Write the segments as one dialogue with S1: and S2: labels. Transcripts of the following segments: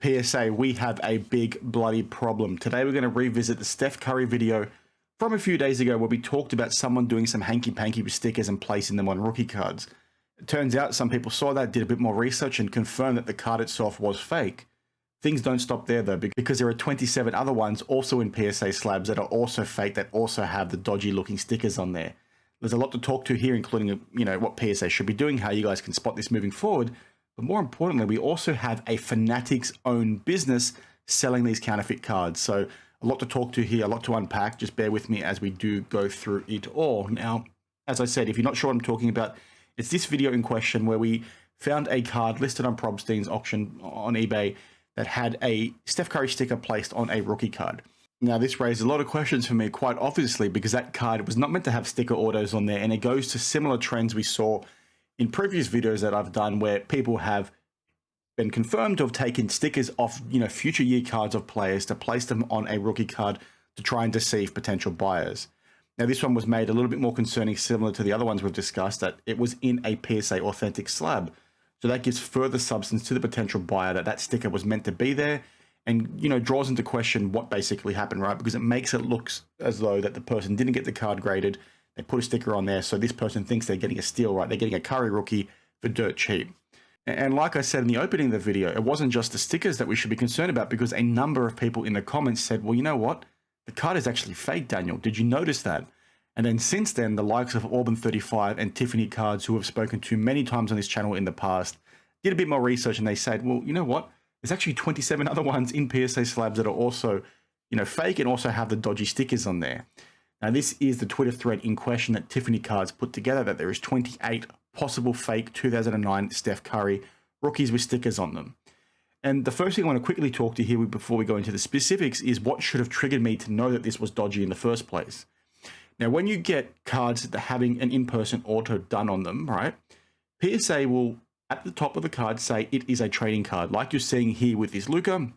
S1: PSA, we have a big bloody problem. Today we're going to revisit the Steph Curry video from a few days ago where we talked about someone doing some hanky-panky with stickers and placing them on rookie cards. It turns out some people saw that, did a bit more research and confirmed that the card itself was fake. Things don't stop there though, because there are 27 other ones also in PSA slabs that are also fake, that also have the dodgy looking stickers on there. There's a lot to talk to here, including, what PSA should be doing, how you guys can spot this moving forward. But more importantly, we also have a Fanatics owned business selling these counterfeit cards. So a lot to talk to here, a lot to unpack. Just bear with me as we do go through it all. Now, as I said, if you're not sure what I'm talking about, it's this video in question where we found a card listed on Probstein's auction on eBay that had a Steph Curry sticker placed on a rookie card. Now, this raised a lot of questions for me, quite obviously, because that card was not meant to have sticker autos on there, and it goes to similar trends we saw in previous videos that I've done where people have been confirmed to have taken stickers off, future year cards of players to place them on a rookie card to try and deceive potential buyers. Now, this one was made a little bit more concerning, similar to the other ones we've discussed, that it was in a PSA authentic slab. So that gives further substance to the potential buyer that that sticker was meant to be there, and, draws into question what basically happened, right? Because it makes it look as though that the person didn't get the card graded. They put a sticker on there, so this person thinks they're getting a steal, right? They're getting a Curry rookie for dirt cheap. And like I said in the opening of the video, it wasn't just the stickers that we should be concerned about, because a number of people in the comments said, well, you know what? The card is actually fake, Daniel. Did you notice that? And then since then, the likes of Auburn35 and Tiffany Cards, who have spoken to many times on this channel in the past, did a bit more research and they said, well, you know what? There's actually 27 other ones in PSA slabs that are also, fake and also have the dodgy stickers on there. Now, this is the Twitter thread in question that Tiffany Cards put together, that there is 28 possible fake 2009 Steph Curry rookies with stickers on them. And the first thing I want to quickly talk to here before we go into the specifics is what should have triggered me to know that this was dodgy in the first place. Now, when you get cards that are having an in-person auto done on them, right, PSA will, at the top of the card, say it is a trading card, like you're seeing here with this Luka.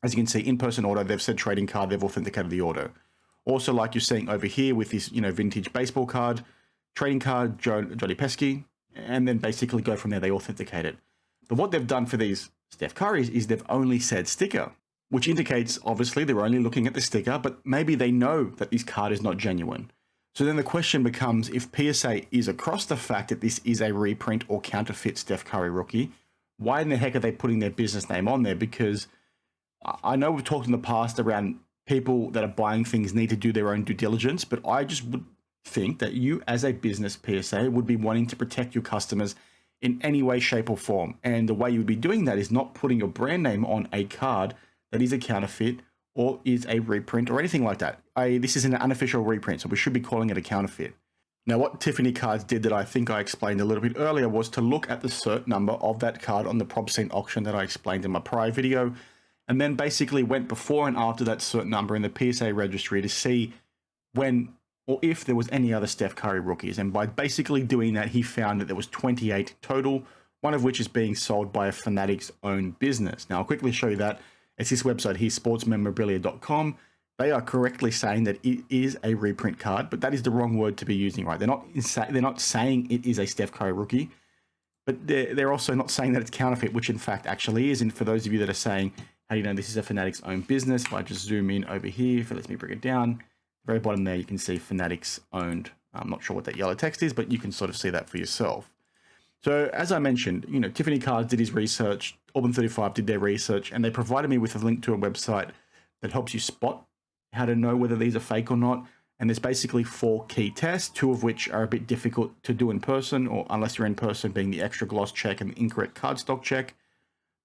S1: As you can see, in-person auto, they've said trading card, they've authenticated the auto. Also, like you're seeing over here with this, vintage baseball card, trading card, Johnny Pesky, and then basically go from there, they authenticate it. But what they've done for these Steph Currys is they've only said sticker, which indicates, obviously, they're only looking at the sticker, but maybe they know that this card is not genuine. So then the question becomes, if PSA is across the fact that this is a reprint or counterfeit Steph Curry rookie, why in the heck are they putting their business name on there? Because I know we've talked in the past around people that are buying things need to do their own due diligence, but I just would think that you as a business, PSA, would be wanting to protect your customers in any way, shape or form. And the way you would be doing that is not putting your brand name on a card that is a counterfeit or is a reprint or anything like that. This is an unofficial reprint, so we should be calling it a counterfeit. Now, what Tiffany Cards did that I think I explained a little bit earlier was to look at the cert number of that card on the Probstein auction that I explained in my prior video, and then basically went before and after that cert number in the PSA registry to see when or if there was any other Steph Curry rookies. And by basically doing that, he found that there was 28 total, one of which is being sold by a Fanatics owned business. Now, I'll quickly show you that. It's this website here, sportsmemorabilia.com. They are correctly saying that it is a reprint card, but that is the wrong word to be using, right? They're not saying it is a Steph Curry rookie, but they're also not saying that it's counterfeit, which in fact actually is. And for those of you that are saying, how do you know this is a Fanatics owned business? If I just zoom in over here, if it lets me bring it down, very bottom there, you can see Fanatics owned. I'm not sure what that yellow text is, but you can sort of see that for yourself. So as I mentioned, Tiffany Cards did his research, Auburn35 did their research, and they provided me with a link to a website that helps you spot how to know whether these are fake or not. And there's basically 4 key tests, 2 of which are a bit difficult to do in person, or unless you're in person, being the extra gloss check and the incorrect cardstock check.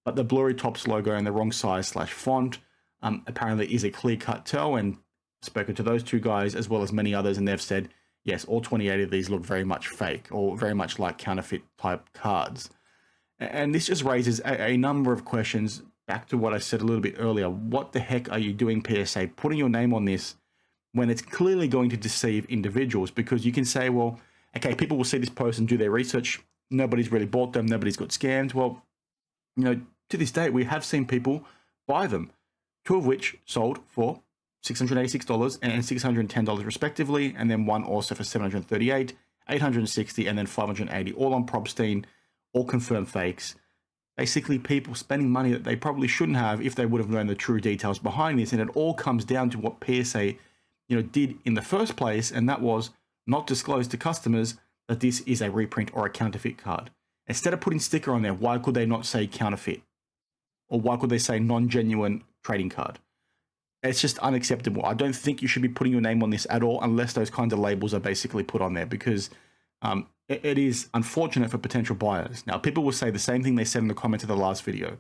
S1: But the blurry Topps logo and the wrong size/font apparently is a clear-cut tell, and I've spoken to those 2 guys as well as many others, and they've said, yes, all 28 of these look very much fake or very much like counterfeit type cards. And this just raises a number of questions back to what I said a little bit earlier. What the heck are you doing, PSA, putting your name on this when it's clearly going to deceive individuals? Because you can say, well, okay, people will see this post and do their research. Nobody's really bought them. Nobody's got scammed. Well, to this day, we have seen people buy them, 2 of which sold for $686 and $610 respectively, and then one also for $738, $860, and then $580, all on Probstein, all confirmed fakes. basically people spending money that they probably shouldn't have if they would have known the true details behind this. And it all comes down to what PSA, did in the first place, and that was not disclose to customers that this is a reprint or a counterfeit card. Instead of putting sticker on there, why could they not say counterfeit? Or why could they say non-genuine trading card? It's just unacceptable. I don't think you should be putting your name on this at all unless those kinds of labels are basically put on there, because it is unfortunate for potential buyers. Now, people will say the same thing they said in the comments of the last video.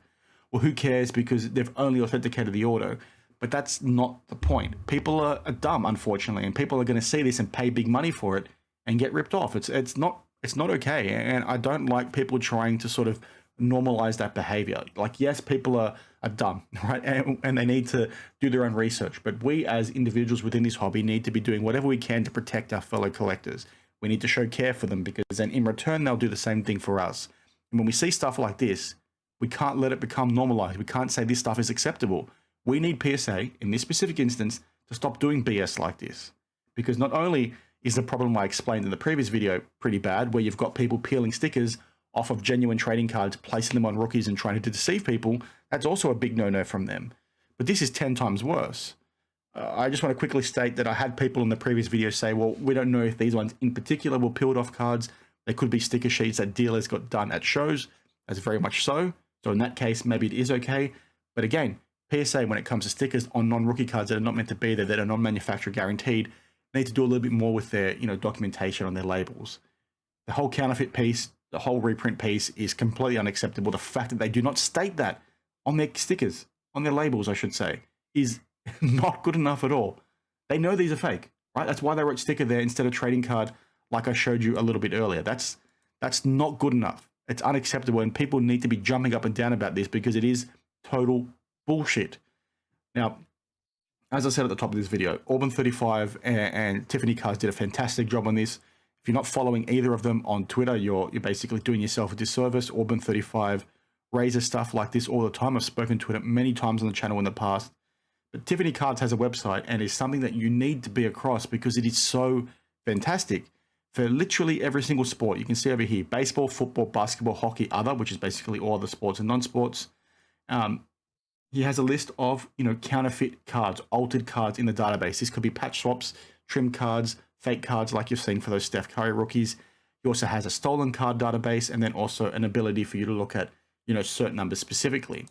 S1: Well, who cares, because they've only authenticated the order. But that's not the point. People are dumb, unfortunately, and people are going to see this and pay big money for it and get ripped off. It's not okay, and I don't like people trying to sort of normalize that behavior. Like, yes, people are dumb, right? And they need to do their own research. But we as individuals within this hobby need to be doing whatever we can to protect our fellow collectors. We need to show care for them, because then in return, they'll do the same thing for us. And when we see stuff like this, we can't let it become normalized. We can't say this stuff is acceptable. We need PSA, in this specific instance, to stop doing BS like this. Because not only is the problem I explained in the previous video pretty bad, where you've got people peeling stickers off of genuine trading cards, placing them on rookies and trying to deceive people, that's also a big no-no from them. But this is 10 times worse. I just want to quickly state that I had people in the previous video say, well, we don't know if these ones in particular were peeled off cards. They could be sticker sheets that dealers got done at shows. That's very much so. So in that case, maybe it is okay. But again, PSA, when it comes to stickers on non-rookie cards that are not meant to be there, that are non-manufacturer guaranteed, need to do a little bit more with their, documentation on their labels. The whole counterfeit piece, the whole reprint piece is completely unacceptable. The fact that they do not state that on their stickers, on their labels, I should say, is not good enough at all. They know these are fake, right? That's why they wrote sticker there instead of trading card, like I showed you a little bit earlier. That's not good enough. It's unacceptable, and people need to be jumping up and down about this, because it is total bullshit. Now, as I said at the top of this video, Auburn35 and Tiffany Cards did a fantastic job on this. If you're not following either of them on Twitter, you're basically doing yourself a disservice. Auburn35 raises stuff like this all the time. I've spoken to it many times on the channel in the past. But Tiffany Cards has a website, and is something that you need to be across, because it is so fantastic for literally every single sport. You can see over here, baseball, football, basketball, hockey, other, which is basically all the sports and non-sports. He has a list of, counterfeit cards, altered cards in the database. This could be patch swaps, trim cards, fake cards like you've seen for those Steph Curry rookies. He also has a stolen card database, and then also an ability for you to look at, certain numbers specifically.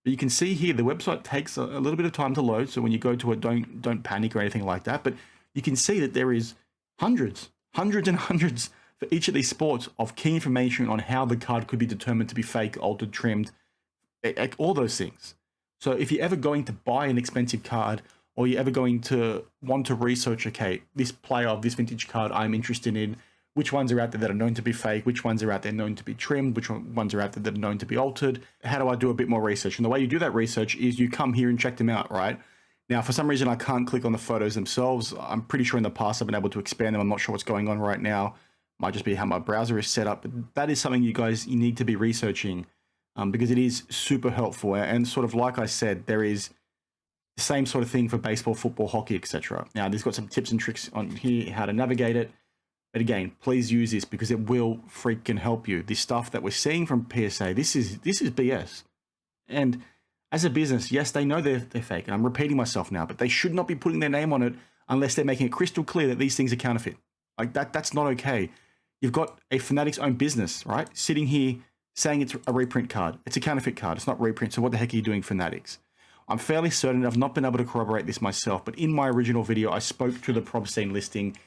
S1: But you can see here, the website takes a little bit of time to load. So when you go to it, don't panic or anything like that. But you can see that there is hundreds and hundreds for each of these sports of key information on how the card could be determined to be fake, altered, trimmed, all those things. So if you're ever going to buy an expensive card, or you're ever going to want to research, okay, this player of this vintage card I'm interested in, which ones are out there that are known to be fake, which ones are out there known to be trimmed, which ones are out there that are known to be altered, how do I do a bit more research? And the way you do that research is you come here and check them out, right? Now, for some reason, I can't click on the photos themselves. I'm pretty sure in the past I've been able to expand them. I'm not sure what's going on right now. Might just be how my browser is set up. But that is something you need to be researching, because it is super helpful. And sort of like I said, there is the same sort of thing for baseball, football, hockey, etc. Now, there's got some tips and tricks on here, how to navigate it. But again, please use this, because it will freaking help you. This stuff that we're seeing from PSA, this is BS. And as a business, yes, they know they're fake. And I'm repeating myself now, but they should not be putting their name on it unless they're making it crystal clear that these things are counterfeit. Like that's not okay. You've got a Fanatics owned business, right? Sitting here saying it's a reprint card. It's a counterfeit card. It's not reprint. So what the heck are you doing, Fanatics? I'm fairly certain, I've not been able to corroborate this myself, but in my original video, I spoke to the Probstein listing,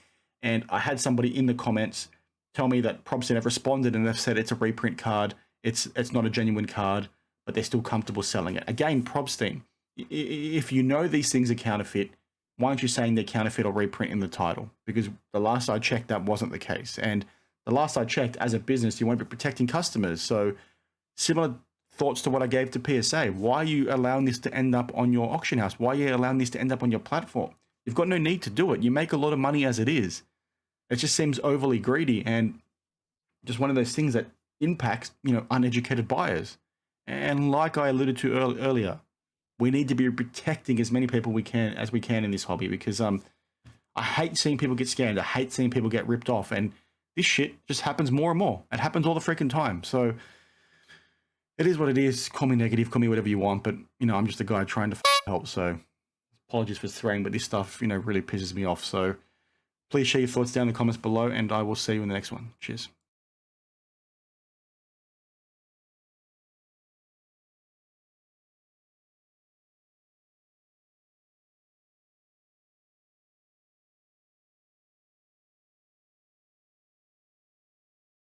S1: and I had somebody in the comments tell me that Probstein have responded and they've said it's a reprint card. It's not a genuine card, but they're still comfortable selling it. Again, Probstein, if you know these things are counterfeit, why aren't you saying they're counterfeit or reprint in the title? Because the last I checked, that wasn't the case. And the last I checked, as a business, you won't be protecting customers. So similar thoughts to what I gave to PSA. Why are you allowing this to end up on your auction house? Why are you allowing this to end up on your platform? You've got no need to do it. You make a lot of money as it is. It just seems overly greedy, and just one of those things that impacts, uneducated buyers. And like I alluded to earlier, we need to be protecting as many people as we can in this hobby, because I hate seeing people get scammed. I hate seeing people get ripped off, and this shit just happens more and more. It happens all the freaking time. So it is what it is. Call me negative, call me whatever you want, but, you know, I'm just a guy trying to help, so apologies for swearing, but this stuff, you know, really pisses me off. So please share your thoughts down in the comments below, and I will see you in the next one. Cheers.